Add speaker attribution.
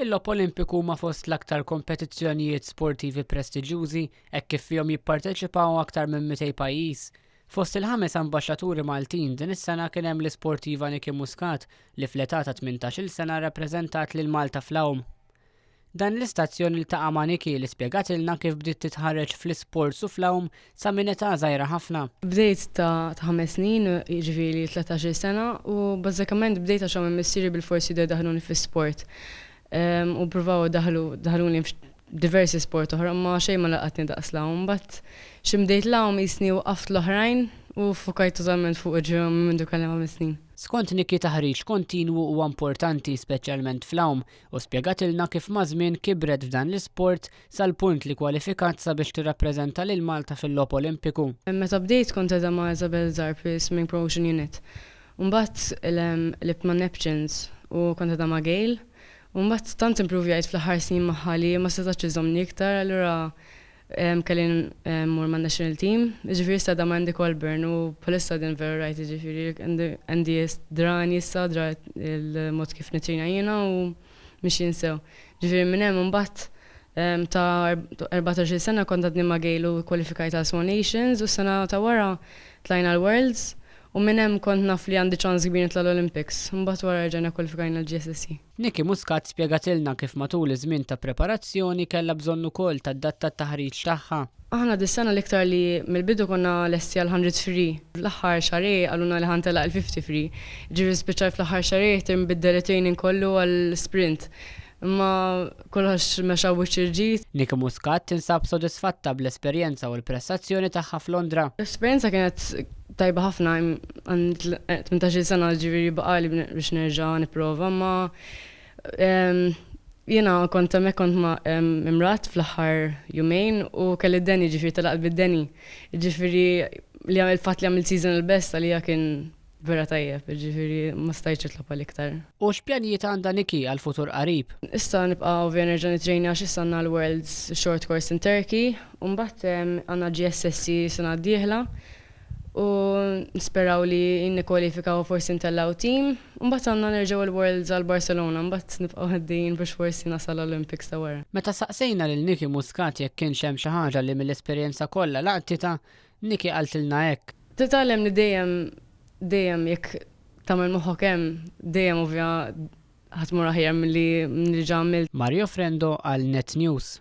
Speaker 1: Il-logħob Olimpiku huma fost l-aktar kompetizzjonijiet sportivi prestiġjużi hekk kif fihom jipparteċipaw aktar minn 200 pajjiż. Fost il-5 ambaxxaturi Maltin din is-sena kien hemm l-isportiva Niki Muscat li fl-età ta' 18-il sena rappreżentat lil Malta fl-Awm. Dan l-istazzjon iltaqa' ma' Niki li spjegatilna kif bdiet titħarreġ fl-isports u fl-Awm sa minn età żgħira ħafna.
Speaker 2: Bdejt ta' 5 snin, jiġifieri 13 sena, u bażikament bdejt għax hemm missieri bil-forsi daħluni fis-sport. U provaw daħluni diversi sport oħra, ma xejn ma laqatni daqs l-Awm, but x'imdejt l-Awm jisni waqaft l-oħrajn u fukajt totalment fuq ġewwa minn dik l-5 snin.
Speaker 1: Skont Niki taħriġ kontinwu huwa importanti speċjalment fl-Awm u spjegatilna kif ma' żmien kibret f'dan l-isport sal-punt li kwalifikat sabiex tirrappreżenta lil Malta fil-logħob Olimpiku.
Speaker 2: Meta bdejt kont qiegħda ma' Isabel Zarpi Swimming Promotion Unit. Mbagħad libt ma' Neptunes u kont qiegħda ma' Gail. Mbagħad tant improvjajt fl-aħħar snin magħha li ma setax iżommni iktar, allura kelli mmur man national team, jiġifieri issa ma' Andy Colburn u bħalissa din vera rajt jiġifieri għandi drani issa dra il-mod kif nitrina jiena u mixjin sew. Ġifieri minn hemm imbagħad ta' 14 sena kont għadni ma' Gail u kwalifikajt għal Swan Nations u s-sena ta' wara tlajna l-Worlds u minn hemm kont naf li għandi ċans kbir nitla l-Olympics. Mbagħad wara rġajna kwalifikajna l-GSSC.
Speaker 1: Niki Muscat spjegatilna kif matul iż-żmien ta' preparazzjoni kellha bżonn ukoll tad-datta t-taħriġ tagħha.
Speaker 2: Aħna dis-sena l-iktar li mill-bidu konna lesti għal 100 free. Fl-aħħar xahar għaluna li ħantelaq il-50 free. Ġifieri spiċċaj fl-aħħar xahar tinbiddel it-training kollu għal sprint. Imma kollox mexa wiċċ.
Speaker 1: Niki Muscat tinsab sodisfatta bl-esperjenza u l-prestazzjoni tagħha f'Londra.
Speaker 2: L-esperjenza kienet tajba ħafna, 18 sena ġifieri baqali biex nerġa' nipprova, ma jiena kont hemmhekk kont ma' imrat fl-aħħar jumejn u kelli d-Deni ġifieri telaqt bid-Deni. Ġifieri li il-fatt li għamilt season il-best għalija kien vera tajjeb, ġifieri ma stajtx nitlob għal iktar.
Speaker 1: U x'pjanijiet għandha Niki għal-futur qarib?
Speaker 2: Issa nibqa' ovvja nerġa' nitrejna għax issa għandna l-Worlds Short Course in Turkey, u mbagħad għandna GSSC sena d-dieħla u nisperaw li nikkwalifikaw forsi ntellaw team, u mbagħad għandna nerġgħu l-Worlds għal Barcelona, mbagħad nibqgħu ħaddejjin biex forsi nasal l-Olympics ta' wara.
Speaker 1: Meta saqsejna lil Niki Muscat jekk kienx hemm xi ħaġa li mill-esperjenza kollha laqtita, Niki qaltilna hekk.
Speaker 2: Titgħallem li dejjem jekk tagħmel moħħok hemm, dejjem ovvja ħadd mur aħjar milli ġa għamilt.
Speaker 1: Mario Frendo għal Net News.